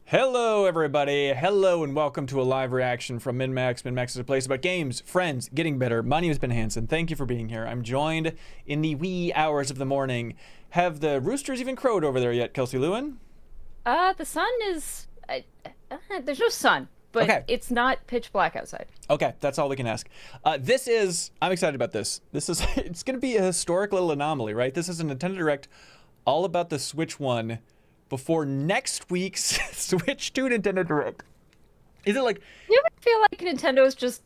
Hello, everybody. Hello, and welcome to a live reaction from MinnMax. MinnMax is a place about games, friends, getting better. My name has been Hanson. Thank you for being here. I'm joined in the wee hours of the morning. Have the roosters even crowed over there yet, Kelsey Lewin? The sun is... there's no sun, but Okay. It's not pitch black outside. Okay, that's all we can ask. I'm excited about this. It's going to be a historic little anomaly, right? This is a Nintendo Direct all about the Switch 1 before next week's Switch 2 Nintendo Direct. Is it like... You ever feel like Nintendo is just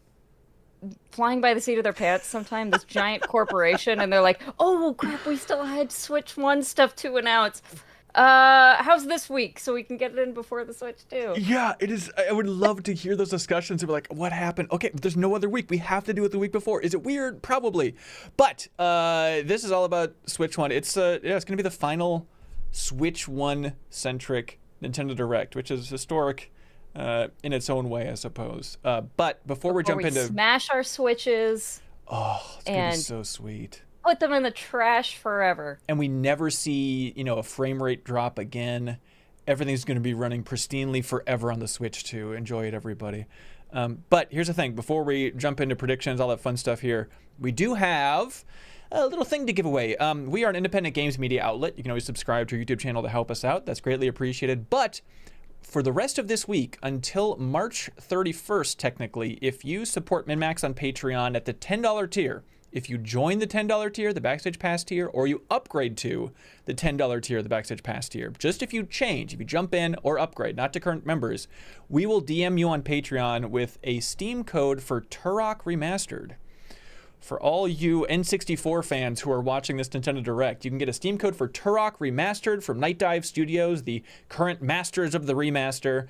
flying by the seat of their pants sometimes? This giant corporation, and they're like, oh crap, we still had Switch 1 stuff to announce. How's this week so we can get it in before the Switch 2? Yeah, it is. I would love to hear those discussions of like, what happened? Okay, but there's no other week. We have to do it the week before. Is it weird? Probably. But this is all about Switch 1. It's going to be the final Switch 1 centric Nintendo Direct, which is historic in its own way, I suppose. But before we jump into smash our Switches, it's gonna be so sweet. Put them in the trash forever. And we never see, a frame rate drop again. Everything's going to be running pristinely forever on the Switch 2. Enjoy it, everybody. But here's the thing. Before we jump into predictions, all that fun stuff here, we do have a little thing to give away. We are an independent games media outlet. You can always subscribe to our YouTube channel to help us out. That's greatly appreciated. But for the rest of this week, until March 31st, technically, if you support MinnMax on Patreon at the $10 tier, if you join the $10 tier, the Backstage Pass tier, or you upgrade to the $10 tier, the Backstage Pass tier, just if you change, if you jump in or upgrade, not to current members, we will DM you on Patreon with a Steam code for Turok Remastered. For all you N64 fans who are watching this Nintendo Direct, you can get a Steam code for Turok Remastered from Night Dive Studios, the current masters of the remaster.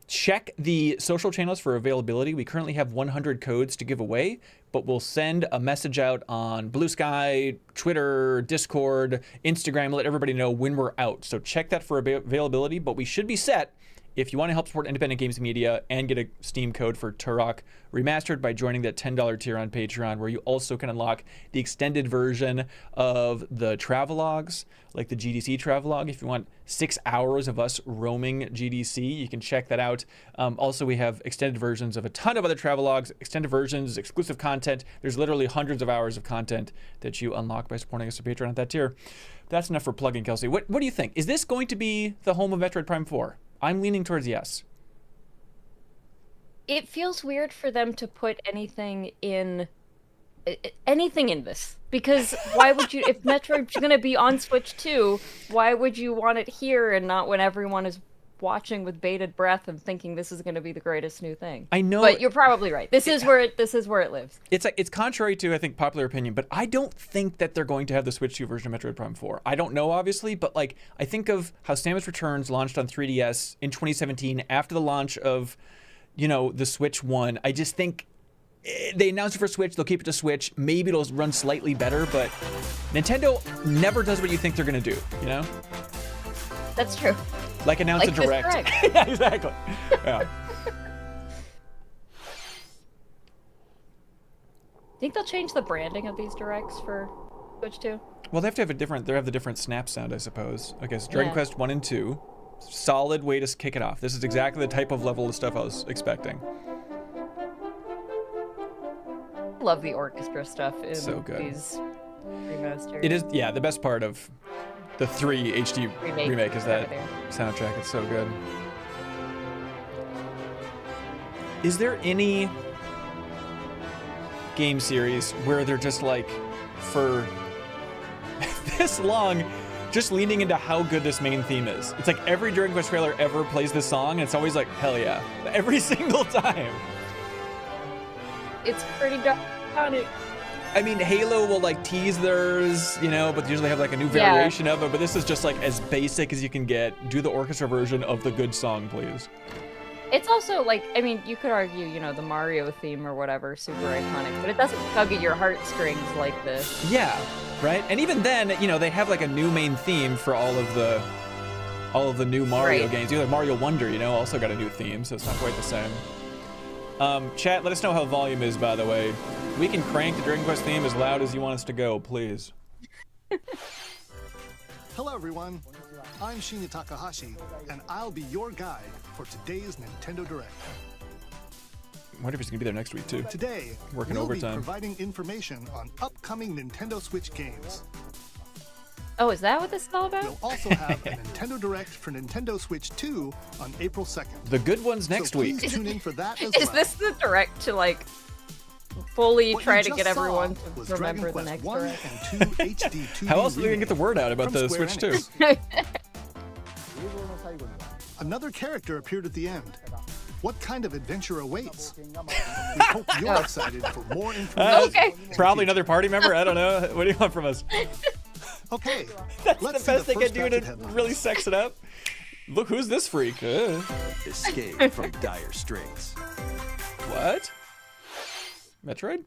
Check the social channels for availability. We currently have 100 codes to give away, but we'll send a message out on Blue Sky, Twitter, Discord, Instagram, let everybody know when we're out. So check that for availability, but we should be set if you want to help support independent games media and get a Steam code for Turok Remastered by joining that $10 tier on Patreon, where you also can unlock the extended version of the travelogues, like the GDC travelogue. If you want 6 hours of us roaming GDC, you can check that out. Also, we have extended versions of a ton of other travelogues, extended versions, exclusive content. There's literally hundreds of hours of content that you unlock by supporting us on Patreon at that tier. That's enough for plugging, Kelsey. What do you think? Is this going to be the home of Metroid Prime 4? I'm leaning towards yes. It feels weird for them to put anything in this, because why would you, if Metroid's gonna be on Switch 2, why would you want it here and not when everyone is watching with bated breath and thinking this is going to be the greatest new thing? I know, but you're probably right. This is where it lives. It's contrary to, I think, popular opinion, but I don't think that they're going to have the Switch 2 version of Metroid Prime 4. I don't know, obviously, but like I think of how Samus Returns launched on 3DS in 2017 after the launch of, the Switch 1. I just think they announced it for Switch, they'll keep it to Switch. Maybe it'll run slightly better, but Nintendo never does what you think they're going to do, That's true. Like announce a Direct. Yeah, exactly. Yeah. Think they'll change the branding of these Directs for Switch 2? Well, they have to have the different snap sound, I suppose. Okay, so Dragon Quest 1 and 2. Solid way to kick it off. This is exactly the type of level of stuff I was expecting. I love the orchestra stuff in these remasters. It is, yeah, the best part of the 3 HD remake is that soundtrack. It's so good. Is there any game series where they're just like, for this long, just leaning into how good this main theme is? It's like every Dragon Quest trailer ever plays this song, and it's always like, hell yeah. Every single time. It's pretty dark. I mean, Halo will like tease theirs, but they usually have like a new variation of it. But this is just like as basic as you can get. Do the orchestra version of the good song, please. It's also like, I mean, you could argue, the Mario theme or whatever, super iconic, but it doesn't tug at your heartstrings like this. Yeah, right. And even then, they have like a new main theme for all of the new Mario games. Like Mario Wonder, also got a new theme, so it's not quite the same. Chat, let us know how volume is, by the way. We can crank the Dragon Quest theme as loud as you want us to go, please. Hello, everyone. I'm Shinya Takahashi, and I'll be your guide for today's Nintendo Direct. I wonder if he's gonna be there next week too. Today, Working we'll overtime. be providing information on upcoming Nintendo Switch games. Oh, is that what this is all about? We'll also have a Nintendo Direct for Nintendo Switch 2 on April 2nd. The good ones next so week. Please tune in for that as Is well. this the direct to like fully What try you to just get saw everyone was to remember Dragon the next Quest 1 direct? and 2 HD 2D How else are we gonna get the remake word out about from the Square Switch Enix. 2? Another character appeared at the end. What kind of adventure awaits? We hope you're excited for more information. Okay. Probably another party member. I don't know. What do you want from us? Okay, That's let's the see best they first can do batch of to headlines. really sex it up. Look, who's this freak? Escape from dire straits. What? Metroid?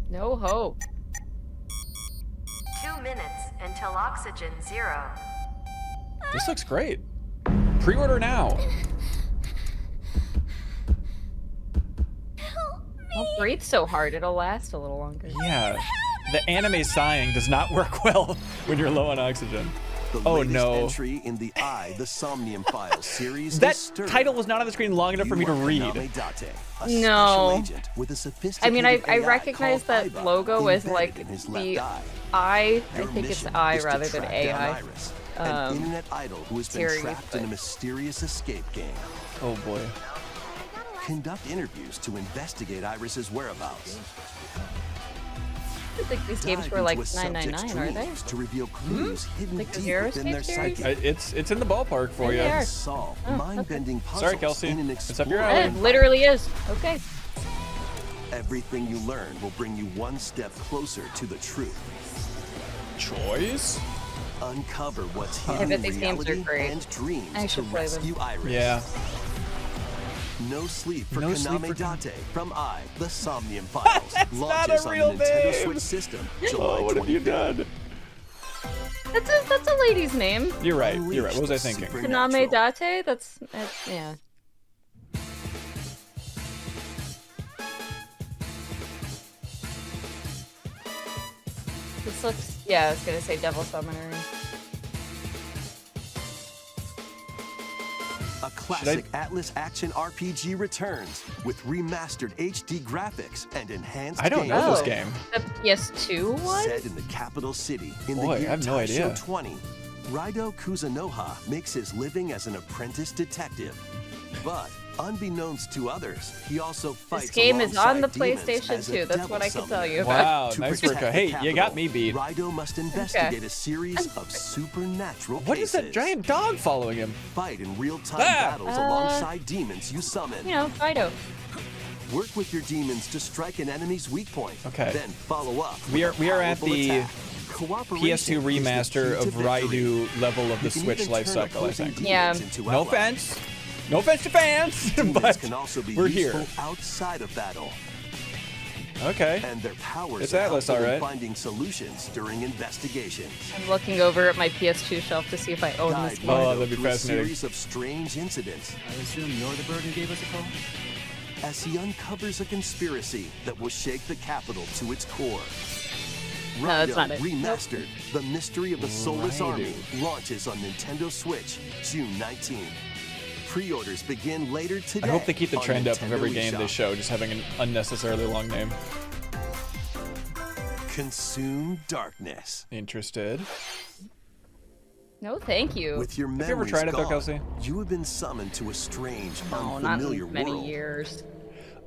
No hope. 2 minutes until oxygen 0. This looks great. Pre-order now. Don't breathe so hard, it'll last a little longer. Yeah. The anime sighing does not work well when you're low on oxygen. The Oh, latest no. entry in the the Somnium Files series. That is stirring. title was not on the screen long enough for me to You are read. Tamadachi, a No. special agent with a I sophisticated mean, I AI recognize called that Aiba logo as like embedded in his the left eye. I Your think it's mission I is to rather than track down AI. Iris, an internet idol who has been series, trapped in a but- mysterious escape game. Oh boy. Conduct interviews to investigate Iris's whereabouts. I don't think these games Dive were like into a subject's $9.99, are they? dreams to reveal clues hidden Like the deep Zero within their Escape psyche. series? It's in the ballpark for you. They are. Solve Oh, okay. mind-bending puzzles Sorry, Kelsey. in an It's up your exploring alley. It literally is. Okay. Everything you learn will bring you one step closer to the truth. Choice? Uncover what's I hidden bet in these games are reality great. and dreams I to should play them. rescue Iris. Yeah. No sleep for No sleep Kaname for- Date from The Somnium Files. That's not Launches a on real the Nintendo name. Switch system July Oh, what have you 25th. done? That's a lady's name. You're right. You're right. What was I Unleash the thinking? supernatural. Kaname Date? That's yeah. This looks, yeah, I was gonna say Devil Summoner. A classic Atlas action RPG returns with remastered HD graphics and enhanced I don't know this Oh. game. The PS2 one? Set in the capital city in Boy, the year I have no Taisho idea. 20, Raidou Kuzunoha makes his living as an apprentice detective. But unbeknownst to others, he also fights This game is on the alongside demons PlayStation as a 2. That's devil what I can tell summoner. you about. Wow, To nice protect work. the Hey, you capital, got me beat. Raidou must investigate a series of supernatural What is that cases. giant dog following him? Fight in real-time Ah! battles alongside demons you summon. You know, Fido. Work with your demons to strike an enemy's weak point. Okay. Then follow up. We with are a at powerful the attack. Cooperation PS2 is the remaster key to of victory. Raidou level of the You can Switch even life turn cycle, I opposing think. demons Yeah. into No allies. offense. No offense to fans, Demons but can also be we're useful here. outside of battle, Okay. and their powers It's are Atlas, helpful in alright. finding solutions during investigations. I'm looking over at my PS2 shelf to see if I own this Guide game. Oh, Raidou that'd be through fascinating. A series of strange incidents I assume you're the bird who gave us a call? as he uncovers a conspiracy that will shake the capital to its core. No, that's not it. Remastered, The Mystery of the Soulless Raidou. Army launches on Nintendo Switch June 19th. Pre-orders begin later today. I hope they keep the on trend up of Nintendo every game they eShop. show just having an unnecessarily long name. Consume darkness. Interested? No, thank you. With your you ever memories tried it, though, gone, Kelsey? you have been summoned to a strange, No, not unfamiliar in many world. years.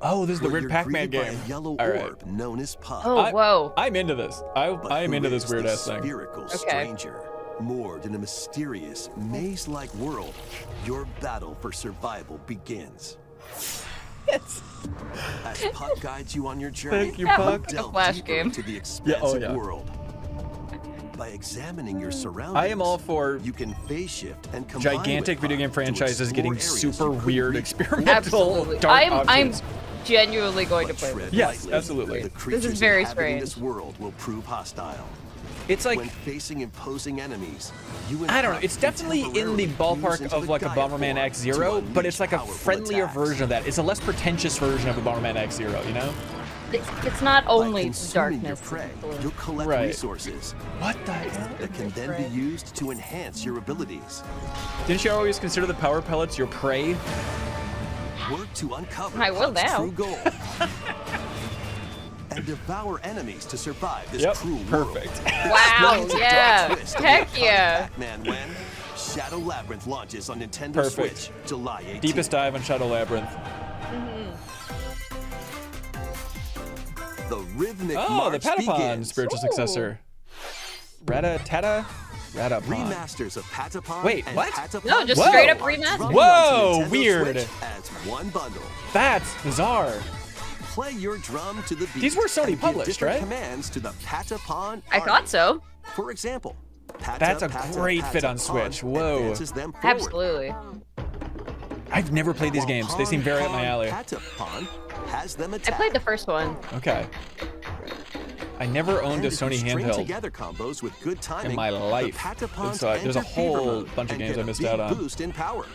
Oh, this is the where weird you're Pac-Man greeted by game. a yellow All right. orb known as Puck. Oh, whoa. I'm into this. But I am who into this is weird the ass thing. Spherical Okay. stranger, moored in a mysterious, maze-like world. Your battle for survival begins. Yes. As Puck guides you on your journey, Thank you, That Puck. looks like a delve Flash deeper game. into the expansive oh, yeah. world. By examining your surroundings, I am all for you can phase shift and combine gigantic with video game Puck to franchises explore getting areas super you couldn't weird, reach experimental, Absolutely. dark I'm options. genuinely going to But play tread this. Yes, lightly. absolutely. The This is creatures very inhabiting strange. This world will prove hostile. It's like When facing imposing enemies, you and I don't know. Puck It's can definitely in the temporarily fuse ballpark into of the like a Gaia Bomberman form X to Zero, but unleash it's like a powerful friendlier attacks. version of that. It's a less pretentious version of a Bomberman X Zero, you know? It's not By only consuming darkness. your prey, it's blue. you'll collect Right. resources What the hell? that can then be used to enhance your abilities. Didn't you always consider the power pellets your prey? Work to uncover I will Puck's now. true goal. And devour enemies to survive this Yep, cruel world. perfect. Wow, It's a dark yeah. twist to the Heck iconic yeah. Pac-Man when Shadow Labyrinth launches on Nintendo Perfect. Switch, July 18th. Deepest dive on Shadow Labyrinth. The rhythmic Oh, the march Patapon begins. spiritual successor. Ratatata? Ratapon. Remasters of Patapon Wait, and what? Patapon No, just Whoa. straight up are remaster. dropping Whoa, onto Nintendo weird. Switch as one bundle. That's bizarre. Play your drum to the beat. These were Sony and give published, different right? commands to the Patapon I army. thought so. For example, That's a great fit on Patapon Switch. Whoa. advances them forward. Absolutely. I've never played these While games. They seem Pon, very up my Pon, alley. Patapon has them I attack. played the first one. Okay. I never owned And a if you Sony string handheld together combos with good timing, in my life. the Patapons And so there's a enter fever whole mode bunch of and games get I a missed big out on. Boost in power.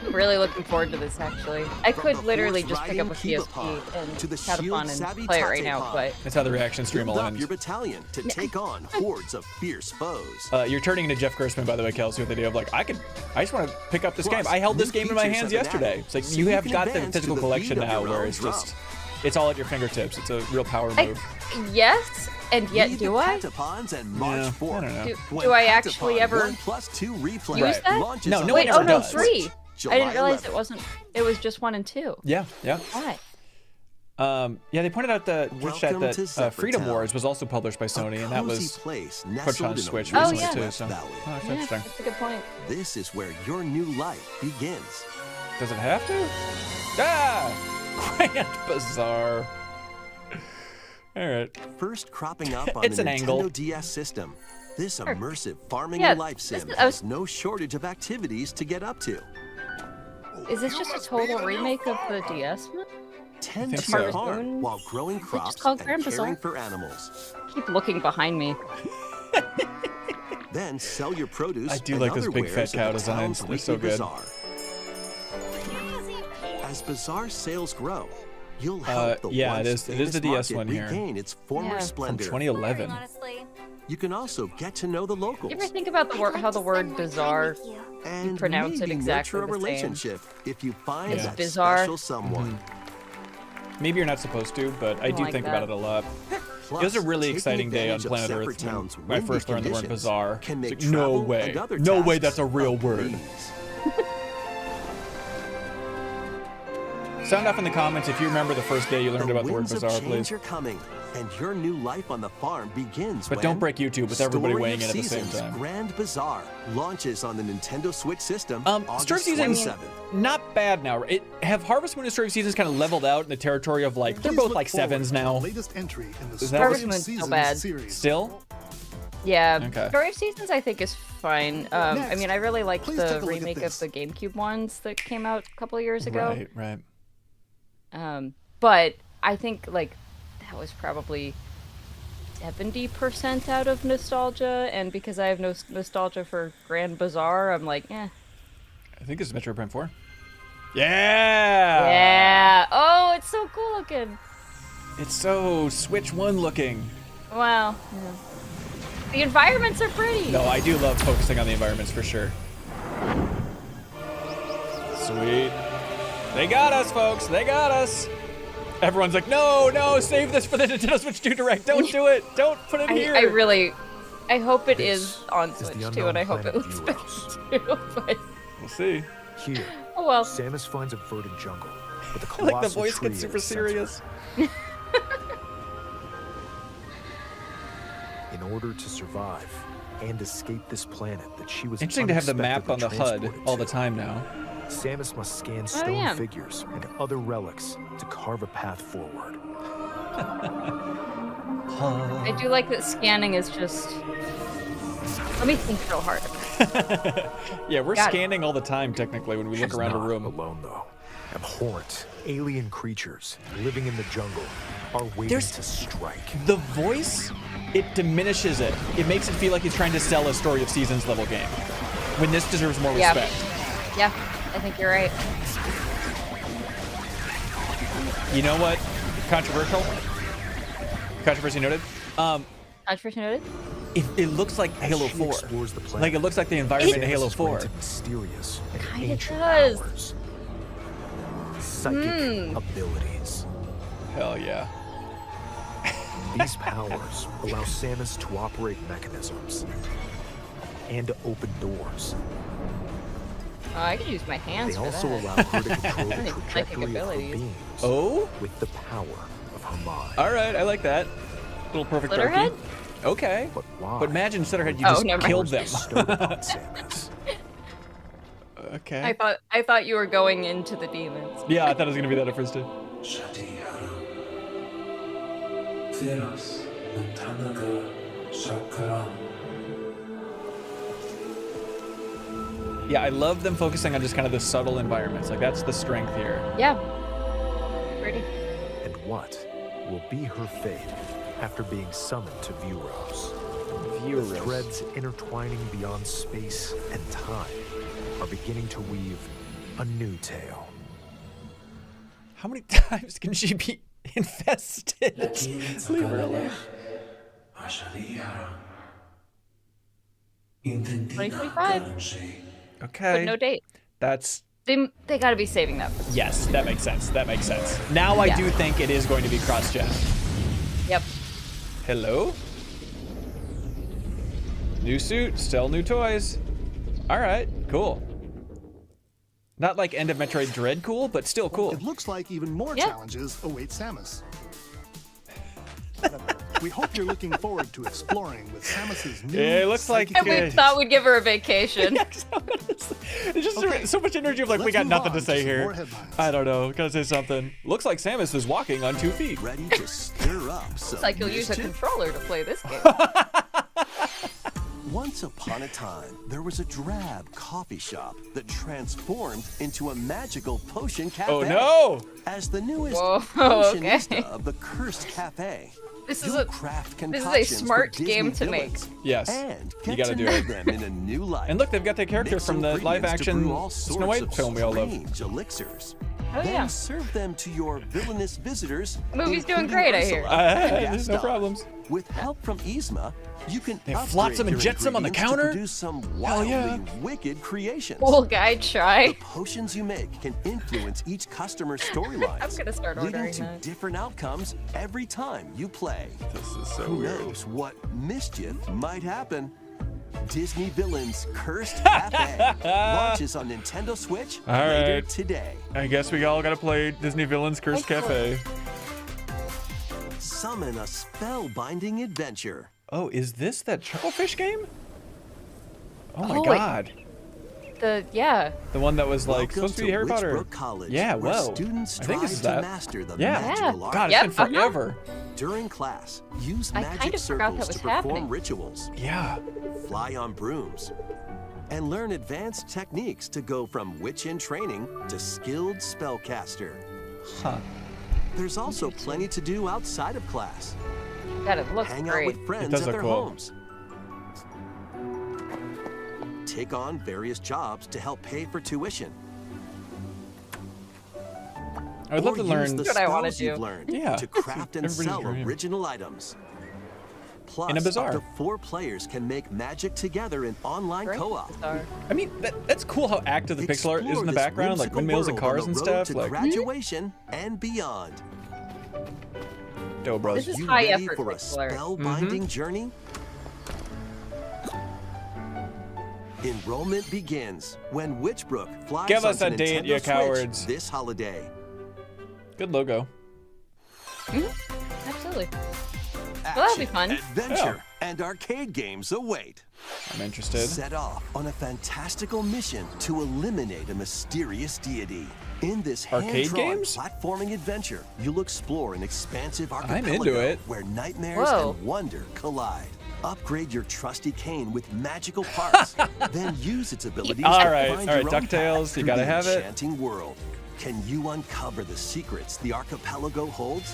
I'm really looking forward to this, actually. I From could the literally horse just pick up a riding PSP Kibapon to the and Patapon shield-savvy and play it right now, Tatepon. but That's how the reaction stream Build will up end. your battalion to take on hordes of fierce foes. You're turning into Jeff Gerstmann, by the way, Kelsey, with the idea of like, I just want to pick up this Plus, game. I held this new game in my features hands have been yesterday. added, It's like so you you have can got the advance to physical the beat collection of now, your where own it's drum. just, it's all at your fingertips. It's a real power move. yes, and yet Lead do the I? Patapons and march Yeah, I forward. don't know. When Do I Patapon actually ever 1+2 replay use that? launches No, on no Wait, one oh ever no, does. 3. July I didn't realize 11th. it wasn't. It was just 1 and 2. Yeah, yeah. Why? Yeah, they pointed out the chat Welcome to that Zephyr Freedom Town. Wars was also published by Sony, and that cozy was place pushed nestled on in a Switch Oh, recently yeah. too. West So, Valley. oh, that's Yeah, interesting. that's a good point. This is where your new life begins. Does it have to? Ah! Grand Bazaar. All right. First cropping up on It's the an Nintendo angle. DS system. This immersive farming Yeah, and life this sim is- I was- has no shortage of activities to get up to. Is this just a total remake of the DS one? Tend think to so. your farm Moon? while growing just crops called and Grand caring Bazaar? for animals. Keep looking behind me. Then sell your produce I do and like those other big fat wares at cow the designs. town's They're so weekly good. bazaar. As Bazaar sales grow, you'll help the yeah, it once is the famous DS market one here. regain its former Yeah. From From splendor. 2011. You can also get to know the locals. You ever think about the how the word bizarre? and pronounce it maybe exactly nurture a the same. relationship if you find It's that bizarre. special someone. Maybe you're not supposed to, but I do like think that. about it a lot. Plus, It was a really taking exciting day on advantage of planet Zephyr Earth Town's when I windy first learned the word conditions bizarre. can It's make like, no travel way. and other No way tasks that's a real a word. breeze. Sound off in the comments if you remember the first day you learned about the word winds of bizarre, change please. are coming, and your new life on the farm begins. But when don't break YouTube with everybody Story weighing of in at the same Seasons time. Grand Bazaar launches on the Nintendo Switch system. August Story of Seasons, 27th. not bad now. Have Harvest Moon and Story of Seasons kind of leveled out in the territory of like, they're Please both look like forward sevens to the now? latest entry in the Is that Story Harvest of Moon's so Seasons bad. series. Still? Yeah, Okay. Story of Seasons I think is fine. I Next, mean, I really liked please the take a look at remake of this. the GameCube ones that came out a couple of years ago. Right. But I think like that was probably 70% out of nostalgia, and because I have no nostalgia for Grand Bazaar, I'm like, eh. I think it's Metroid Prime 4. Yeah! Yeah. Oh, it's so cool looking. It's so Switch 1 looking. Wow. Yeah. The environments are pretty. No, I do love focusing on the environments for sure. Sweet. They got us, folks. They got us. Everyone's like, no, save this for the Nintendo Switch 2 Direct. Don't do it. Don't put it here. I hope it This is on is the Switch too, unknown and I hope it planet looks Euros. better too. But We'll see. Here, oh well. Samus finds a verdant jungle with a I colossal like the voice tree gets at super its center. serious. In order to survive and escape this planet that she was Interesting to have the map on the unexpectedly HUD all the transported time now. to. Samus must scan stone yeah. figures and other relics to carve a path forward. I do like that scanning is just. Let me think real hard. Yeah, we're Got it. scanning all the time, technically, when we look She's around a not room. alone, though. Abhorrent, alien creatures living in the jungle are waiting There's- to strike. The voice, it diminishes it. It makes it feel like he's trying to sell a Story of Seasons level game. When this deserves more Yeah. respect. Yeah, I think you're right. You know what? controversial. Controversy noted. Controversy noted. It looks like Halo She 4. explores the planet. Like it looks like the environment in Halo Samus is 4. granted mysterious and Kinda ancient does. powers. Psychic abilities. Hell yeah. These powers allow Samus to operate mechanisms and to open doors. Oh, I could use my hands They for also that. allow her to control the Any psychic trajectory of her abilities. beings Oh? with the power of her mind. All right, I like that. Little perfect Slitterhead? darky. Okay. But why? But imagine Slitterhead, you Oh, just never mind. killed them. Bestowed upon Samus. Okay. I thought you were going into the demons. Yeah, I thought it was gonna be that at first too. Yeah, I love them focusing on just kind of the subtle environments. Like that's the strength here. Yeah. Pretty. And what will be her fate after being summoned to Vuros? The threads intertwining beyond space and time are beginning to weave a new tale. How many times can she be infested? Leave her alone. 2025. Okay. But no date. That's They gotta be saving that for yes, that makes sense. That makes sense. Now I Yeah. do think it is going to be cross-gen. Yep. Hello? New suit, still new toys. All right, cool. Not like end of Metroid Dread cool, but still cool. It looks like even more Yeah. challenges await Samus. We hope you're looking forward to exploring with Samus's new. Yeah, it looks like- psychic And we Okay. thought we'd give her a vacation. It's just Okay, so much energy of like, we let's got move nothing on to say some here. more headlines. I don't know. Gotta say something. Looks like Samus is walking on 2 feet. Ready to stir up some It's like you'll use a mischief? controller to play this game. Once upon a time, there was a drab coffee shop that transformed into a magical potion cafe. Oh no! As the newest Whoa, potionista okay. of the cursed cafe, This is you'll a craft this is a concoctions for smart Disney game to make. villains Yes, and you get gotta to do know it. them in a new light. And look, they've got the character Mix from the ingredients to live-action brew all Snow sorts White of film we all love. strange elixirs. Oh, then yeah. serve them to your villainous visitors. Movie's doing including great, I hear. Ursula and There's no Gaston. problems. With help from Yzma, you can They upgrade flotsam and your jetsam on the ingredients counter? to produce some Hell wildly yeah. wicked creations. Cool guy, The try. potions you make can influence each customer's storylines, I'm gonna start leading ordering to that. different outcomes every time you play. This is so Who weird. knows what mischief might happen? Disney Villains Cursed Cafe launches on Nintendo Switch All later right. today. I guess we all gotta play Disney Villains Cursed Cafe. Summon a spellbinding adventure. Oh, is this that Chucklefish game? Oh my Oh, god. Yeah. The one that was like Welcome supposed to be Harry Potter. Witchbrook College, Yeah, where whoa. students I think this strive is to that. master the Yeah. magical art. God, Yep, it's been forever. During class, use I magic kind of forgot circles that to was perform happening. rituals, Yeah. fly on brooms, and learn advanced techniques to go from witch in training to skilled spellcaster. Huh. There's also plenty to do outside of class. God, it looks Hang out great. with friends does at look their cool. homes. Take on various jobs to help pay for tuition. I would love Or to use learn. the That's what I wanna spells you've do. learned Yeah. to craft and Everybody's sell dream. original items. Plus, In a bazaar. up to 4 players can make magic together in online Great. co-op. Bizarre. I mean, that's cool how active the pixel art is in Explore the this background, like whimsical windmills and world cars on and the road stuff. to Like, graduation and beyond. dope, bros. This is You high ready effort for a pixel art. spellbinding journey? Enrollment begins when Witchbrook flies Give us onto a date, Nintendo you Switch cowards. this holiday. Good logo. Absolutely. that'll be Action, fun. Adventure and arcade games await. I'm interested. Set off on a fantastical mission to eliminate a mysterious deity. In this Arcade hand-drawn games? platforming adventure, you'll explore an expansive I'm archipelago into it. where nightmares Whoa. and wonder collide. Upgrade your trusty cane with magical parts, then use its abilities All to right, find all your right, own DuckTales, path you through gotta the have it. enchanting world. Can you uncover the secrets the archipelago holds?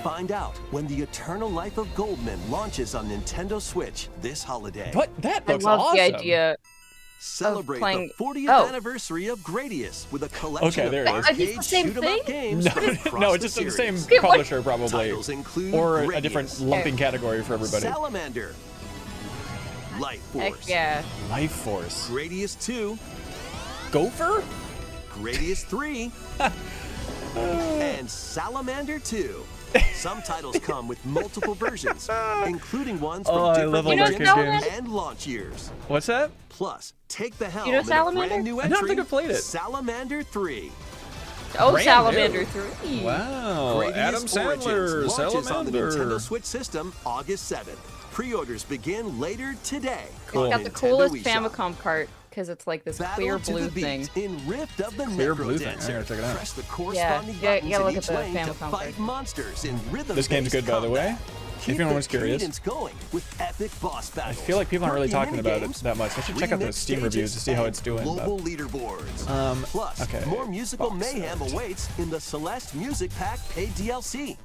Find out when the Eternal Life of Goldman launches on Nintendo Switch this holiday. But that I looks love awesome. the idea. Celebrate playing- the 40th oh. anniversary of Gradius with a collection Okay, there it of is. Are these the arcade same shoot 'em thing? up games No, across no, it's just the series. same publisher probably, Titles include or a Gradius, different lumping category for everybody. Salamander, Light Heck Force, yeah. Life Force. Gradius 2, Gopher? Gradius 3, and Salamander 2. Some titles come with multiple versions, including ones from Oh, I different love all You know arcade Salamander? games. and launch years. What's that? Plus, take the helm You know in a Salamander? brand new I entry, don't think I've played it. Salamander 3. Oh, Brand Salamander new. 3. Wow. Gradius Adam Origins Sandler, launches on the Nintendo Salamander. Switch system August 7th. Pre-orders begin later today. Cool. It's on got the Nintendo coolest eShop. Famicom cart because it's like this Battle clear to blue the beat thing. in Rift of the Clear Necro blue thing. I Dancer. gotta check it out. Press the corresponding you gotta buttons look in at each the lane to Famicom fight card. monsters in rhythm. This game's good, by the way. If anyone's curious. Going with epic boss I battles, feel like people aren't really quirky talking about it minigames, that much. I should check out the remix Steam reviews to see how it's doing. Global but- leaderboards. Plus, okay, more musical box mayhem art. awaits in the Celeste Music Pack paid DLC.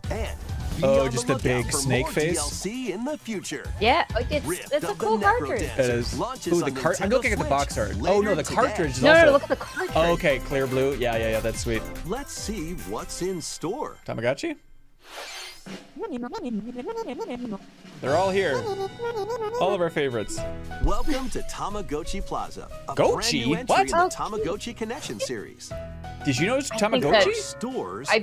And be Oh, on just the a big lookout for snake more face? DLC in the future. Yeah, like it's Rift a of the cool Necro cartridge. Dancer It is. launches Ooh, the on cart. I'm Nintendo looking at the Switch box art. Oh later no, the today. cartridge is No, also. look at the cartridge. Oh, okay, clear blue. Yeah, that's sweet. Let's see what's in store. Tamagotchi? They're all here. All of our favorites. Welcome to Tamagotchi Plaza, a Gochi? brand new entry What? in the Tamagotchi Connection series. Did you know it's think Tamagotchi? that- Stores I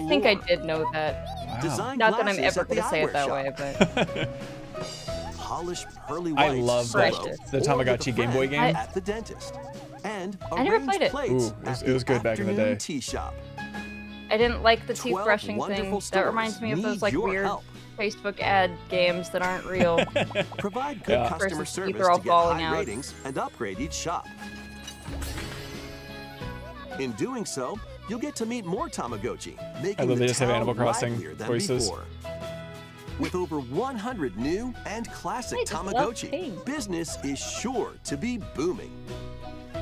think I galore. did know that. Wow. Design Not that I'm glasses ever at the going to say it eyewear that shop. way, but Polished pearly I whites love solo that. The or with Tamagotchi a Game Boy friend game. at the dentist. And I never arranged played it. plates Ooh, it was- at it was the good back in the afternoon day. tea shop. I didn't like the teeth 12 brushing wonderful thing. That reminds me of stores those like need your weird help. Facebook ad games that aren't real. Provide good Yeah. customer Versus service teeth are all to get falling high out. ratings and upgrade each shop. In doing so, you'll get to meet more Tamagotchi, making love the they just have town Animal Crossing livelier than voices. before. With over 100 new and classic I just love Tamagotchi, pink. business is sure to be booming.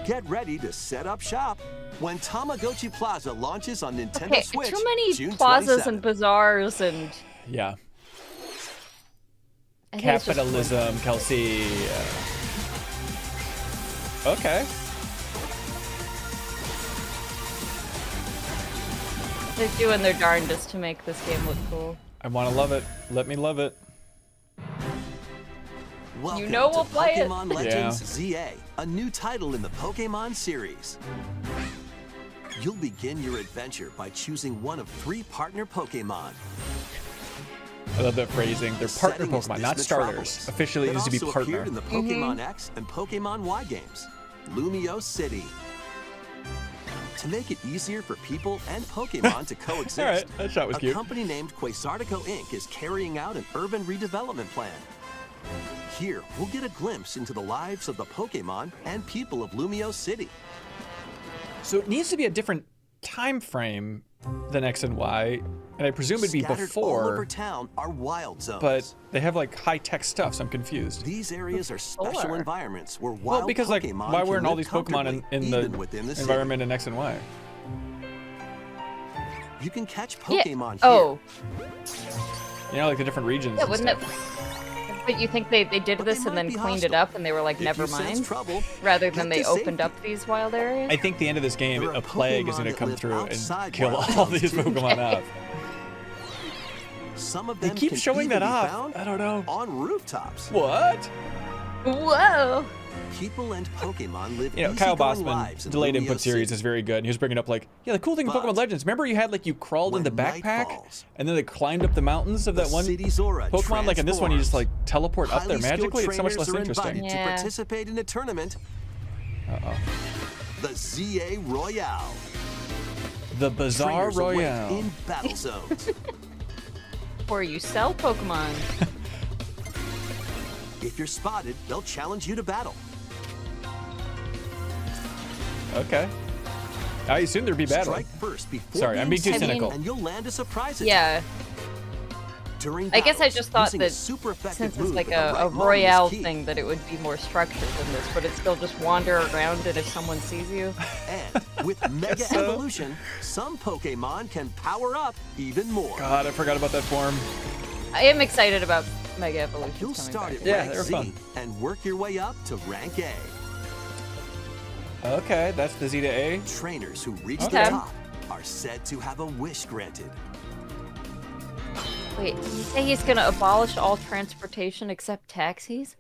Get ready to set up shop when Tamagotchi Plaza launches on Nintendo Okay, Switch too many June plazas 27th. and bazaars and Yeah. I think it's just- Capitalism, Kelsey. Okay. They're doing their darndest to make this game look cool. I want to love it. Let me love it. Welcome know to we'll play it. Pokemon Legends ZA, a new title in the Pokemon series. You'll begin your adventure by choosing one of 3 partner Pokemon. I love that phrasing. They're partner Setting is Pokemon, this not starters. Metropolis Officially, it that needs to be also partner. appeared in the Pokemon X and Pokemon Y games. Lumio City. To make it easier for people and Pokemon to coexist, All right, that shot was a cute. company named Quasartico Inc. is carrying out an urban redevelopment plan. Here, we'll get a glimpse into the lives of the Pokemon and people of Lumio City. So it needs to be a different time frame than X and Y, and I presume it'd be Scattered all over before, town are wild zones. but they have like high-tech stuff, so I'm confused. These areas are special Before. environments where wild Well, because like, Pokemon why can weren't all live these Pokemon in comfortably, the even within the city. environment in X and Y? You can catch Yeah. Pokemon here. Oh, You know, like the different regions yeah, and wouldn't it? stuff. But you think they did But this they and might then be cleaned it hostile. up and they were like, If never you sense mind, trouble, rather than get they to opened safety. up these wild areas? I think the end of this game, There are a plague is Pokemon going to that come live through outside and kill wild all zones, these too. Pokemon off. Some of They them keep can showing even that be off. found I don't know. on rooftops. What? Whoa! People and Pokemon live You know, Kyle easygoing Bossman, lives in delayed Lumio input series City. is very good. And he was bringing up like, yeah, the cool thing in But Pokemon Legends. Remember you had like you crawled in the when night backpack, falls, and then they climbed up the mountains of that the one city's aura Pokemon. Like in this one, you just like transforms. teleport up there Highly skilled magically. It's so much less trainers are interesting. invited Yeah. to participate in a tournament. The ZA Royale. The Bazaar Trainers await Royale. in battle zones. Where you sell Pokemon. If you're spotted, they'll challenge you to battle. Okay. I assume there'd be battling. Strike first before Sorry, I'm being too I mean- cynical. and you'll land a surprise attack. Yeah, During I guess I battles, just thought using that a super effective since it's move like at the a right moment is Royale key. thing, that it would be more structured than this, but it's still just wander around and if someone sees you. And with Mega so. Evolution, some Pokemon can power up even more. God, I forgot about that form. I am excited about Mega Evolution You'll coming start back. at Yeah, rank they're Z fun. and work your way up to rank A. Okay, that's the Z to A. Trainers who reach Okay. the top are said to have a wish granted. Wait, did you say he's gonna abolish all transportation except taxis?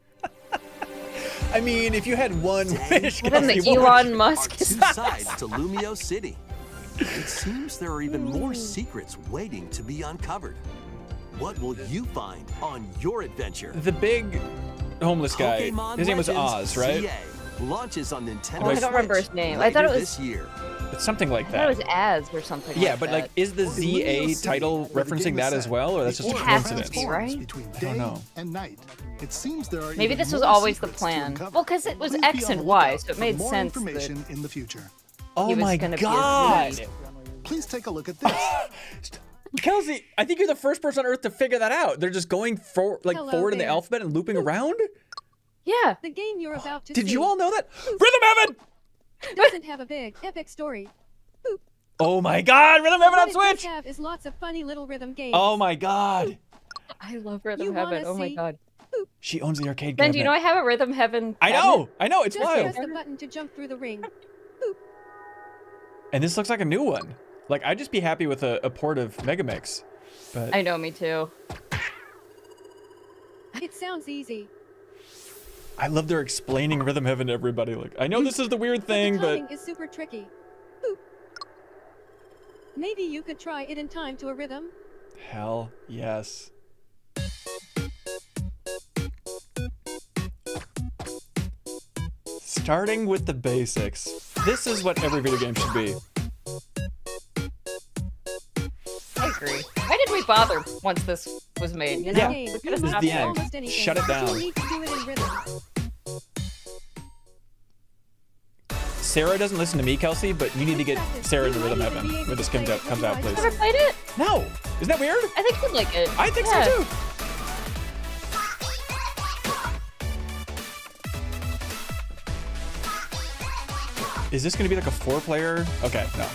I mean, if you had one wish, What in the Kelsey, what would- Elon Musk Are is two sides to Lumio City. It seems there are even more secrets waiting to be uncovered. What will you find on your adventure? the big homeless guy. Pokemon His name was Legends Oz, right? CA launches on Nintendo Oh, I don't remember Switch his name. I thought it later was- this year. It's something like I thought it that. was Az or something. Yeah, like but that. like, is the In Lumio ZA City, title where the referencing game is that as set, well, or that's the just a order has to coincidence? be, transforms right? Between I day don't know. and night. It seems there are Maybe even this was more always the secrets to plan. uncover. Well, 'cause it was Please be X on and the Y, lookout so it for made more sense that information in the future. Oh He was my gonna be a god! lead. Please take a look at this. Kelsey, I think you're the first person on Earth to figure that out. They're just going Hello forward in the there. alphabet and looping around. Yeah. The game you're about to Did see you all know that? Rhythm Heaven! doesn't have a big, epic story. Oh my god, Rhythm Heaven What on it does Switch! have is lots of funny little rhythm games. Oh my god. I love Rhythm You Heaven. wanna Oh my see? god. She owns the arcade Ben, cabinet. do you know I have a Rhythm Heaven I cabinet? know, it's Just wild. press the button to jump through the ring. And this looks like a new one. Like, I'd just be happy with a port of Megamix. But I know, me too. It sounds easy. I love they're explaining Rhythm Heaven to everybody. Like, I know this is the weird thing, the but timing is super tricky. Boop. Maybe you could try it in time to a rhythm. hell yes. Starting with the basics. This is what every video game should be. I agree. Why did we bother once this was made? You In know? this game, We you could've can stopped the do end. almost anything. Shut it down. You need to do it in rhythm. Sarah doesn't listen to me, Kelsey, but you need to get Sarah into Rhythm Heaven when this comes out, please. Never played it? No! Isn't that weird? I think you'd like it. I think Yeah. so too. Is this gonna be like a 4-player? Okay, no.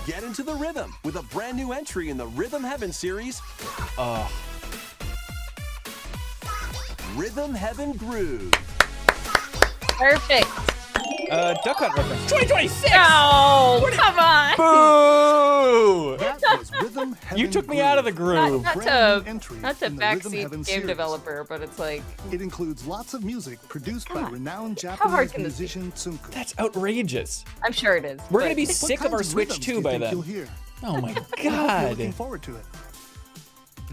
Get into the rhythm with a brand new entry in the Rhythm Heaven series, Rhythm Heaven Groove. Perfect. Duck Hunt reference. 2026! No! Come on! Boo! That was Rhythm Heaven You took me out of the groove. Not Brand new to entry not to in the Rhythm backseat Heaven game series. developer, but it's like It includes lots of music produced by Come on. renowned hard Japanese can this be? musician Tsunku. That's outrageous. I'm sure it is. We're but- gonna be What sick of kinds our Switch rhythms do 2 you by think then. You'll hear. Oh my You're god. looking forward to it.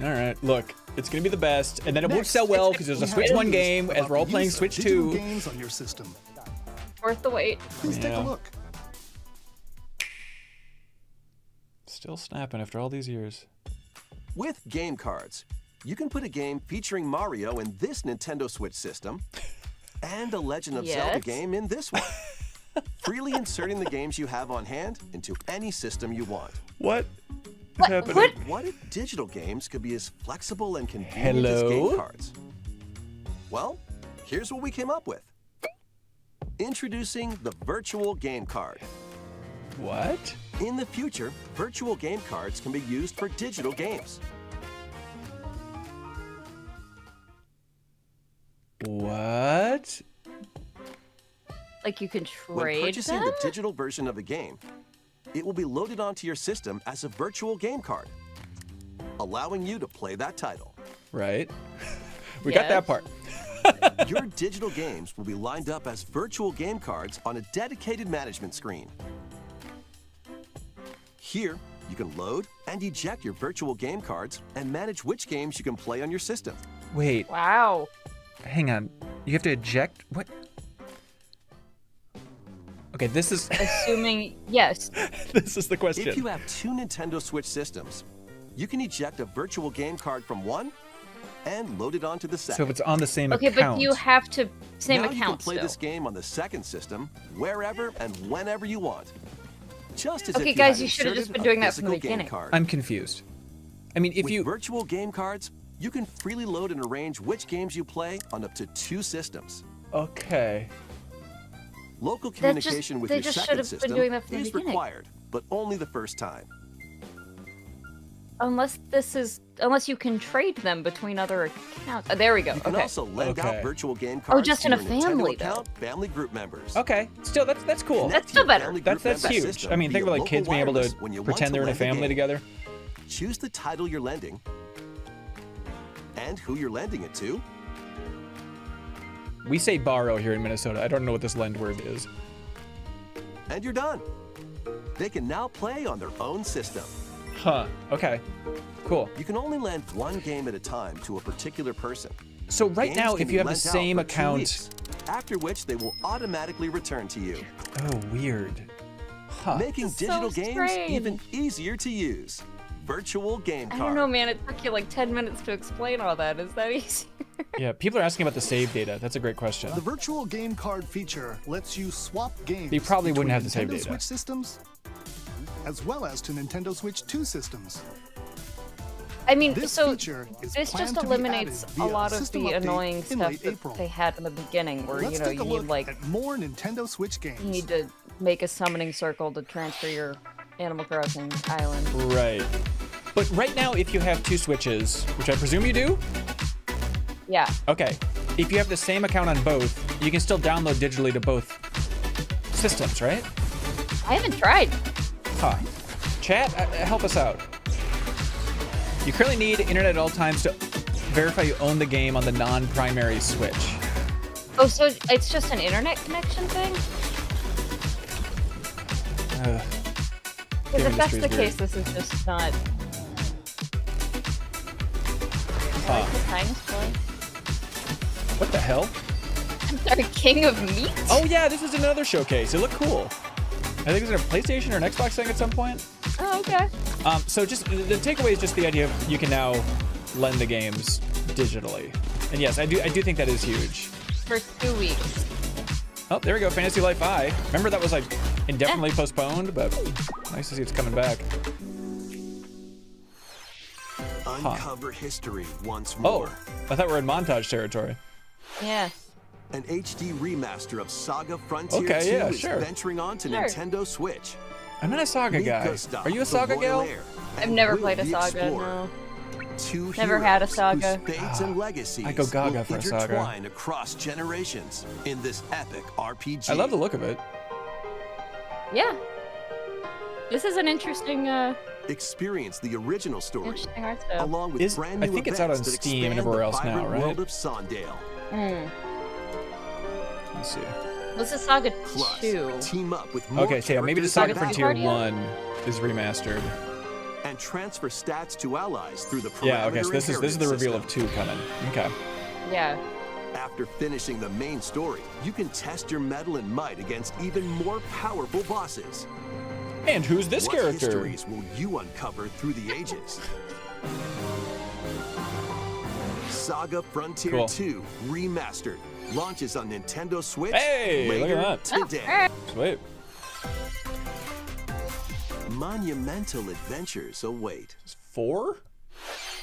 All right, look, it's gonna be the best, and then it won't Next, sell well because there's a we have Switch 1 news game as about we're all the playing use of Switch digital 2. games on your system. worth the wait. Please take a Yeah. look. Still snapping after all these years. With game cards, you can put a game featuring Mario in this Nintendo Switch system and a Legend of Zelda Yes. game in this one. Freely inserting the games you have on hand into any system you want. What is happening? What? What if digital games could be as flexible and convenient as Hello? game cards? Well, here's what we came up with. Introducing the virtual game card. What? In the future, virtual game cards can be used for digital games. What? Like you can When trade purchasing them? the digital version of a game, it will be loaded onto your system as a virtual game card, allowing you to play that title. Right? We got that Yes. part. Your digital games will be lined up as virtual game cards on a dedicated management screen. Here, you can load and eject your virtual game cards and manage which games you can play on your system. Wait, Wow. hang on. You have to eject? What? Okay, this is Assuming yes. this is the question. If you have two Nintendo Switch systems, you can eject a virtual game card from one and load it onto the second. So if it's on the same Okay, account. but you have to same now you can account play still. this game on the second system wherever and whenever you want. Just as Okay, if guys, had you should have just inserted been a doing that from the physical game beginning. card. I'm confused. I mean, if With you virtual game cards, you can freely load and arrange which games you play on up to two systems. okay. Local That just- communication with they your just should second have been system doing that from the is beginning. required, but only the first time. Unless you can trade them between other accounts. There we go. You can Okay. also lend Okay. out virtual game cards just to in a your Nintendo family, though. account, family group members. Okay, still that's cool. That's still better. That's huge. I mean, think of like kids being able to pretend they're in a family together. Choose the title you're lending and who you're lending it to. We say borrow here in Minnesota. I don't know what this lend word is. And you're done. They can now play on their own system. Huh. Okay. Cool. You can only lend one game at a time to a particular person. So right Games now, can if be you have the lent out same for 2 account, weeks, after which they will automatically return to you, oh weird. Huh. making This is digital so games strange. even easier to use. Virtual game I card. don't know, man. It took you like 10 minutes to explain all that. Is that easy? Yeah, people are asking about the save data. That's a great question. The virtual game card feature lets you swap games. They probably wouldn't between have the save Nintendo data. Switch systems, as well as to Nintendo Switch 2 systems. I mean, This so feature is this planned just to be eliminates added a via lot of system the update annoying in stuff late that April. they had in the beginning, where Let's you take a need look like at more Nintendo Switch games. you need to make a summoning circle to transfer your Animal Crossing island. Right. But right now, if you have 2 Switches, which I presume you do, Yeah. okay. If you have the same account on both, you can still download digitally to both systems, right? I haven't tried. Huh. Chat, help us out. You currently need internet at all times to verify you own the game on the non-primary Switch. Oh, so it's just an internet connection thing? Because if that's the case, this is just not. Huh. The tiniest toy. What the hell? I'm sorry, King of Meat? Oh yeah, this is another showcase. It looked cool. I think it's in a PlayStation or an Xbox thing at some point. Oh, okay. So just the takeaway is just the idea of you can now lend the games digitally. And yes, I do think that is huge. For 2 weeks. Oh, there we go, Fantasy Life I. Remember that was like indefinitely postponed, but nice to see it's coming back. Uncover history once Oh, more. I thought we were in montage territory. Yeah. An HD remaster of SaGa Frontier Okay, 2 yeah, is sure. venturing on to Sure. Nintendo Switch. I'm not a SaGa Meet guy. Gustav, Are you a the SaGa royal gal? heir, I've and never will played a the SaGa, explorer. no. Two Never had a heroes SaGa. whose fates and legacies I go gaga will for a SaGa. intertwine across generations in this epic RPG. I love the look of it. Yeah. This is an interesting, Experience the original story, interesting art style. along with brand new I think it's out events on that Steam and expand everywhere the else now, vibrant right? world of Sondale. Let's see. This is SaGa Plus, 2. team up with more Okay, so yeah, maybe the characters SaGa and Frontier Guardian? 1 is remastered. and transfer stats to allies through the Yeah, okay, so parameter this is the inheritance reveal of system. 2 coming. Okay. Yeah. After finishing the main story, you can test your mettle and might against even more powerful bosses. And who's this What character? histories will you uncover through the ages? SaGa Frontier Cool. 2 Remastered launches on Nintendo Switch Hey, look later at that. today. Sweet. Monumental adventures await. 4?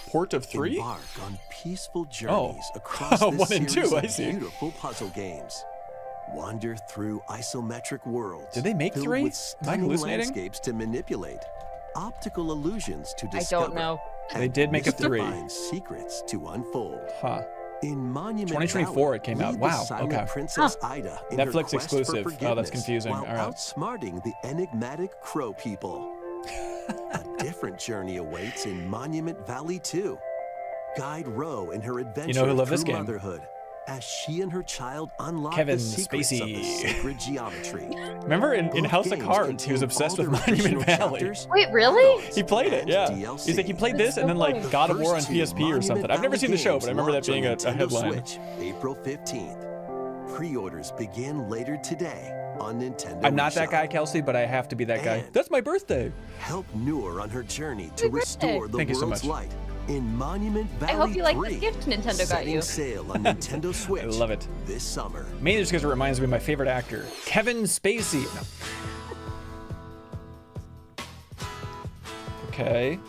Port of 3? Embark on peaceful journeys Oh. across One this and series two, I of see. beautiful puzzle games. Wander through isometric worlds. Did they make filled 3? with Am I stunning hallucinating? landscapes to manipulate, optical illusions to I discover. don't know. They and did make a 3. mystifying secrets to unfold. Huh. In Monument 2024 Valley, it came out. lead Wow, the silent okay. Princess Ida in her Netflix quest for exclusive. Oh, that's forgiveness confusing. While All right. outsmarting the enigmatic Crow people. A different journey awaits in Monument Valley 2. Guide Roe in her adventure who loved through this game? motherhood as she and her child unlock Kevin the secrets of the Spacey. sacred geometry. Remember in Both House of games Cards, he was contain obsessed all with their Monument original Valley. chapters, Wait, really? He played it, and yeah. DLC. He's like, he played this and then like God of War on First two PSP or something. I've never Monument seen the show, Valley but I remember that games being a launch on headline. Nintendo Switch, April 15th. Pre-orders begin later today on Nintendo. I'm not that eShop. guy, Kelsey, but I have to be that guy. And- That's my birthday. Help Noor on her journey to Happy birthday. restore the Thank you so world's much. light in Monument Valley I hope you like 3. this gift Nintendo got Setting you. sail on Nintendo Switch. I love it. This summer. Mainly just because it reminds me of my favorite actor, Kevin Spacey. No. Okay.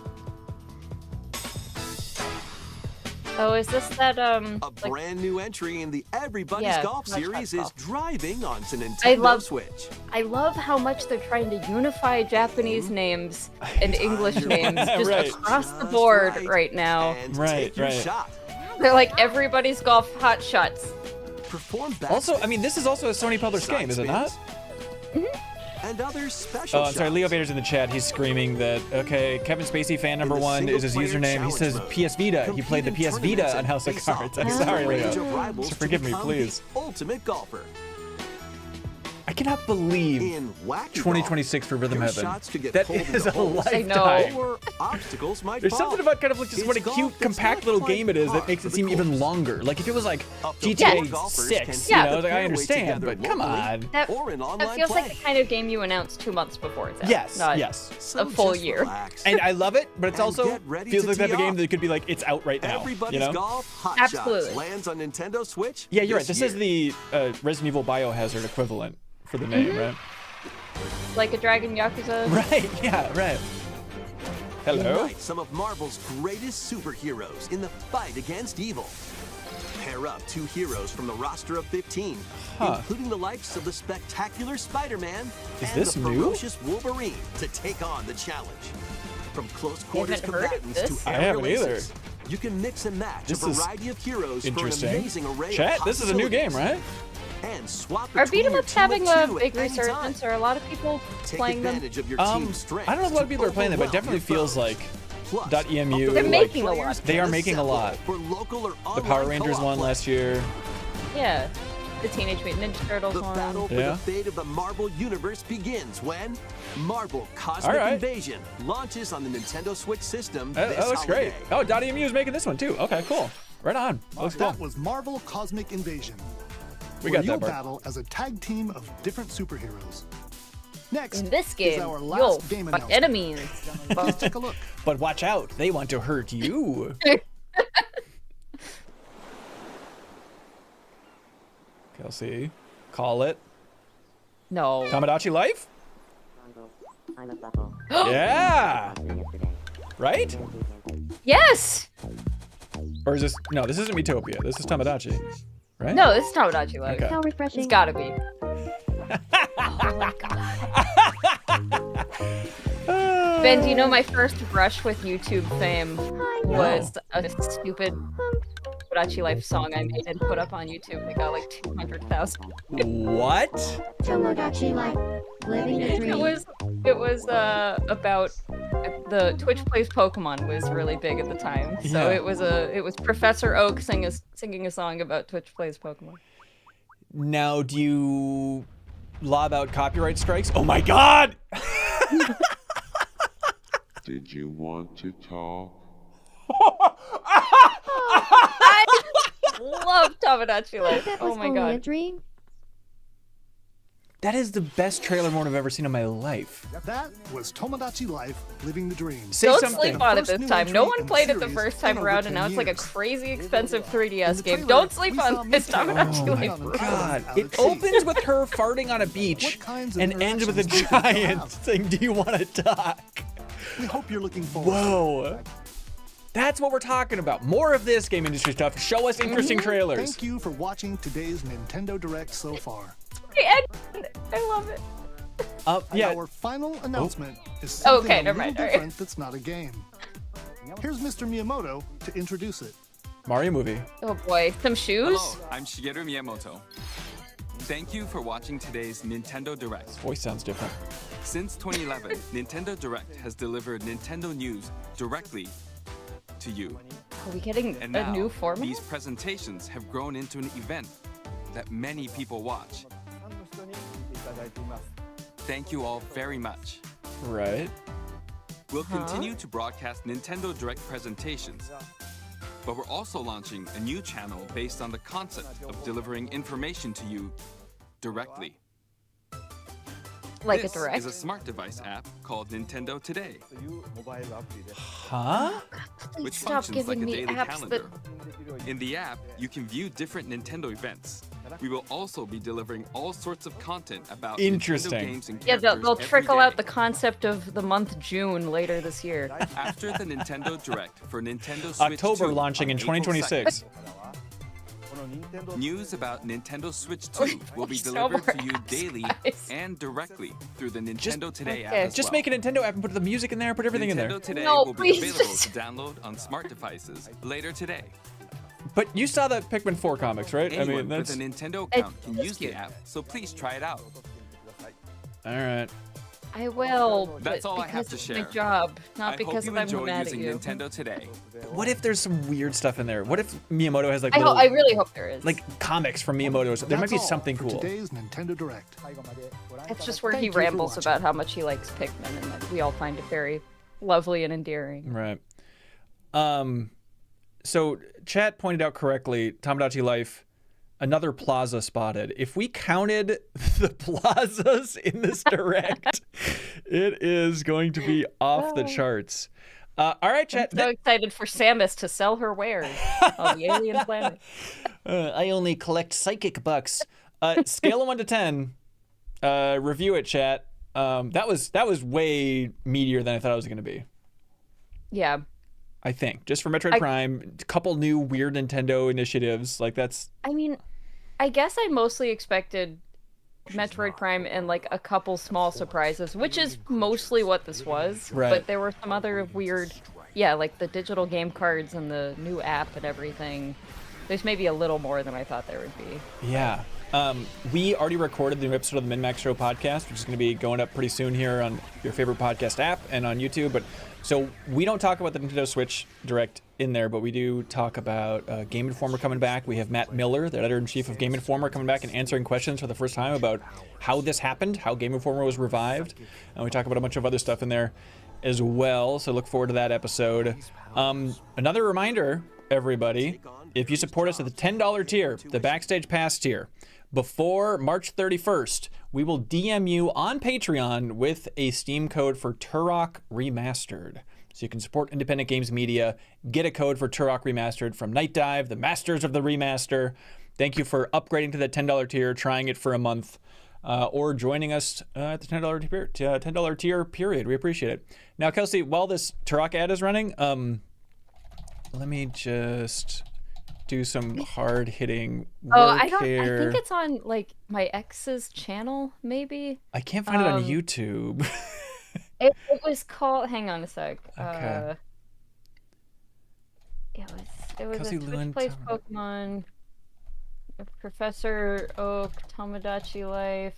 Oh, is this that A like, brand new entry in the Everybody's Yeah, Golf Hot Shot series is Golf. driving onto I Nintendo love- Switch. I love how much they're trying to unify Japanese names and English names just Right. across the Just board right. right now. And Right, take your right. shot. They're like Everybody's Golf Hot Shots. Perform Also, backspins, I mean, this is also a Sony published side game, is it not? spins, and other special Oh, I'm sorry. shots. Leo Vader's in the chat. He's screaming that, okay, Kevin Spacey fan number In the one is his single-player username. He says challenge PS Vita. He played the Compete in PS Vita tournaments on and House of face off Cards. I'm against a sorry, range Leo. of rivals So to forgive me, become please. the ultimate golfer. I cannot believe In wacky 2026 for Rhythm your Heaven. shots could get That pulled is into a holes. I know. lifetime. Or obstacles might There's fall. something about kind of like just what a It's golf cute, that's compact not little quite game it is that par makes for it the seem even course. longer. Like if it was like Up to GTA four golfers 6, can you Yeah. know, like I fairway understand, together but come locally. on. That, Or in online that feels play. like the kind of game you announce 2 months before it's out. Yes, not yes. So a full just year. relax. And I love it, but it's And also get ready feels to like the type of tee game off. that could be like, it's out right now. Everybody's You know? Golf Hot Absolutely. Shots lands on Nintendo Switch. Yeah, you're right. This is year. the Resident Evil Biohazard equivalent for the name, right? Like a Dragon Yakuza. Right, yeah, right. Hello? Unite some of Marvel's greatest superheroes in the fight against evil. Pair up 2 heroes from the roster of 15, Huh. including the likes of the spectacular Spider-Man Is and this the new? ferocious Wolverine to take on the challenge. From close quarters Haven't heard of combatants this. to I aerial haven't either. aces, you can mix and match This a is variety of heroes for an Interesting. amazing array Chat, of this is a new game, possibilities. right? And swap Are between beat 'em your ups team of having a 2 big at any time. resurgence? Are a lot of people Take playing them? advantage of your I team's strength don't know if a lot of to people are playing them, but it overwhelm definitely your feels foes. like Plus, .emu. up They're to making four a lot. players They are can making a assemble lot. For local or The Power online Rangers co-op one play. last year. Yeah. The Teenage Mutant Ninja Turtles The one. battle for Yeah. the fate of the Marvel Universe begins when Marvel Cosmic All right. Invasion launches on the Nintendo Switch system Oh, this that looks great. holiday. Oh, .emu is making this one too. Okay, cool. Right on. That looks cool. That was Marvel Cosmic Invasion. We where got you'll that part. battle as a tag team of different superheroes. Next In this is game, our you'll last game fight announcement. enemies. Let's take a look. But watch out, they want to hurt you. Kelsey, call it. No. Tomadachi Life? Yeah! Right? Yes! Or is this... No, this isn't Metopia. This is Tomadachi. Right? No, this is Tomodachi Life. Okay. How refreshing. It's gotta be. Oh my god. Ben, do you know my first brush with YouTube fame was a stupid Tomodachi Life song I made and put up on YouTube? It got like 200,000. What? Tomodachi Life. Living the dream. It was about the Twitch Plays Pokemon was really big at the time. So Yeah. it was Professor Oak singing a song about Twitch Plays Pokemon. Now, do you lob out copyright strikes? Oh my god! Did you want to talk? I love Tomodachi Life. That Oh was my only a god. dream. That is the best trailer mode I've ever seen in my life. That was Tomodachi Life, living the dream. Say Don't something. sleep on it First this new time. No entry one in played the it the series first time in over around, 10 and now it's like a years. crazy expensive In 3DS the game. trailer, Don't sleep we saw on this Mr. Tomodachi Oh my Life. god. Out It of sea. opens with her farting on a beach What kinds of and ends with a interactions do you giant have? saying, do you want to talk? We hope you're looking forward. Whoa. That's what we're talking about. More of this game industry stuff. Show us interesting trailers. Thank you for watching today's Nintendo Direct so far. I love it. Yeah. Our final announcement is something Okay, a never little mind, alright. different that's not a game. Here's Mr. Miyamoto to introduce it. Mario movie. Oh boy, some shoes? Hello, I'm Shigeru Miyamoto. Thank you for watching today's Nintendo Direct. Voice sounds different. Since 2011, Nintendo Direct has delivered Nintendo news directly to you. Are we getting And a now, new format? these presentations have grown into an event that many people watch. Thank you all very much. Right. We'll continue to broadcast Nintendo Direct presentations, but we're also launching a new channel based on the concept of delivering information to you directly. Like This a direct? is a smart device app called Nintendo Today, Huh? which Stop functions like giving a me daily apps calendar. In the app, you can view different Nintendo events, We will also be delivering all sorts of content about Interesting. Nintendo games and Yeah, characters they'll every trickle day. out the concept of the month June later this year. After the Nintendo Direct for Nintendo Switch October 2 launching in on April 2026. 2nd, news about Nintendo Switch 2 will be So delivered to more you daily guys. and directly through the Nintendo Today app okay. as Just well. make a Nintendo app and put the music in there, put everything in there. Nintendo Today No, will be please available just- to download on smart devices later today. But you saw the Pikmin 4 comics, right? Anyone I mean, that's with a Nintendo account can It's use the cute. app, so please try it out. all right. I will. That's but all I have because to it's share. my job, not I because hope you I'm enjoy mad at using you. Nintendo Today. What if there's some weird stuff in there? What if Miyamoto has like I, little, I really hope there is. like comics from Miyamoto? There might That's be all something for cool. Today's Nintendo Direct. it's just where Thank he you for rambles watching. about how much he likes Pikmin, and that we all find it very lovely and endearing. Right. So chat pointed out correctly, Tomodachi Life, another plaza spotted. If we counted the plazas in this direct, it is going to be off the charts. All right, chat. I'm so excited for Samus to sell her wares on the alien planet. I only collect psychic bucks. Scale of 1 to 10. Review it, chat. That was way meatier than I thought it was going to be. Yeah. I think just for Metroid Prime, a couple new weird Nintendo initiatives. Like that's. I mean, I guess I mostly expected Metroid Prime and like a couple small surprises, which is mostly what this was. Right. But there were some other weird, yeah, like the digital game cards and the new app and everything. There's maybe a little more than I thought there would be. Yeah. We already recorded the new episode of the MinnMax's Show podcast, which is going to be going up pretty soon here on your favorite podcast app and on YouTube. But so we don't talk about the Nintendo Switch Direct in there, but we do talk about Game Informer coming back. We have Matt Miller, the editor-in-chief of Game Informer, coming back and answering questions for the first time about how this happened, how Game Informer was revived. And we talk about a bunch of other stuff in there as well. So look forward to that episode. Another reminder, everybody, if you support us at the $10 tier, the Backstage Pass tier, before March 31st, we will DM you on Patreon with a Steam code for Turok Remastered. So you can support independent games media, get a code for Turok Remastered from Night Dive, the masters of the remaster. Thank you for upgrading to the $10 tier, trying it for a month, or joining us at the $10 tier period. We appreciate it. Now, Kelsey, while this Turok ad is running, let me just do some hard-hitting work I here. think it's on like my ex's channel, maybe. I can't find it on YouTube. It was called. Hang on a sec. Okay. It was Kelsey a Twitch Lewin, Plays Pokemon. Professor Oak, Tomodachi Life,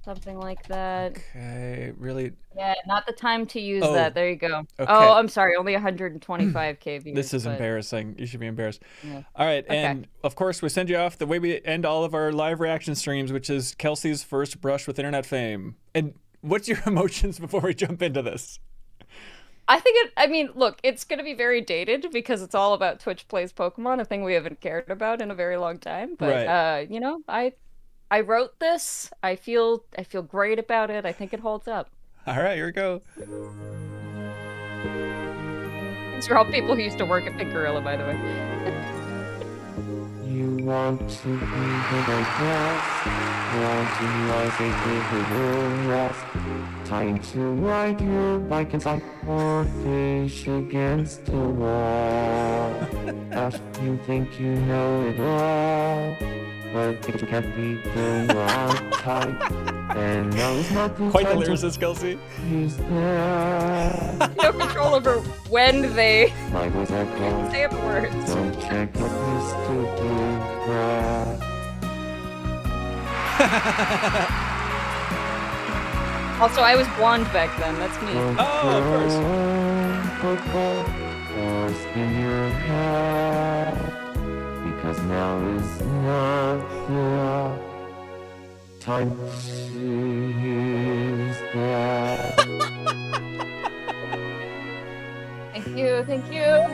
something like that. Okay, really? Yeah, not the time to use Oh, that. There you go. okay. Oh, I'm sorry. Only 125k views. This is but- embarrassing. You should be embarrassed. Yeah. All right, Okay. and of course, we send you off the way we end all of our live reaction streams, which is Kelsey's first brush with internet fame. And what's your emotions before we jump into this? I mean, look, it's going to be very dated because it's all about Twitch Plays Pokemon, a thing we haven't cared about in a very long time. But, Right. you know, I wrote this. I feel great about it. I think it holds up. All right, here we go. These are all people who used to work at Pink Gorilla, by the way. You want to be the best, want to life a good rest. Time to ride your bike inside or fish against the wall. As you think you know it all, but if you can't beat the wrong type, and now is not the Quite the time to lyricist, Kelsey. use that. No control over when they My voice echoes. say the words. Don't check out this stupid crap. Also, I was blonde back then. That's me. Oh, of course. Football, horse in your head. Because now is not the time to use that. Thank you. Wow.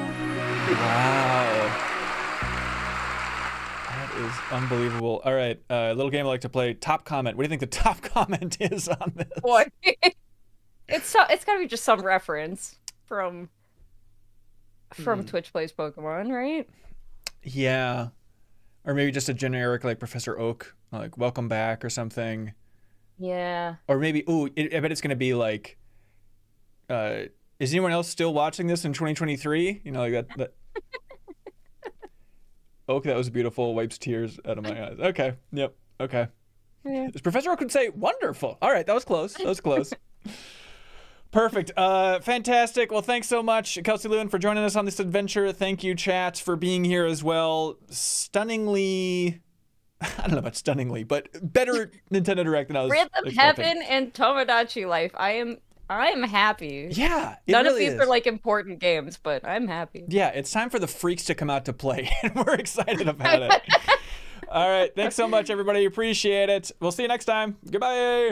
That is unbelievable. All right, a little game I like to play. Top comment. What do you think the top comment is on this? Boy, it's gotta be just some reference from Twitch Plays Pokemon, right? Yeah. Or maybe just a generic like Professor Oak, like welcome back or something. Yeah. Or maybe I bet it's gonna be like, is anyone else still watching this in 2023? You know, like that. Oak, that was beautiful. Wipes tears out of my eyes. Okay. Yep. Okay. Yeah. Professor Oak would say wonderful. All right, that was close. That was close. Perfect. Fantastic. Well, thanks so much, Kelsey Lewin, for joining us on this adventure. Thank you, chat, for being here as well. Stunningly, I don't know about stunningly, but better Nintendo Direct than I was Rhythm expecting. Heaven and Tomodachi Life. I'm happy. Yeah, None really of these is. are like important games, but I'm happy. Yeah, it's time for the freaks to come out to play, and we're excited about it. All right, thanks so much, everybody. Appreciate it. We'll see you next time. Goodbye.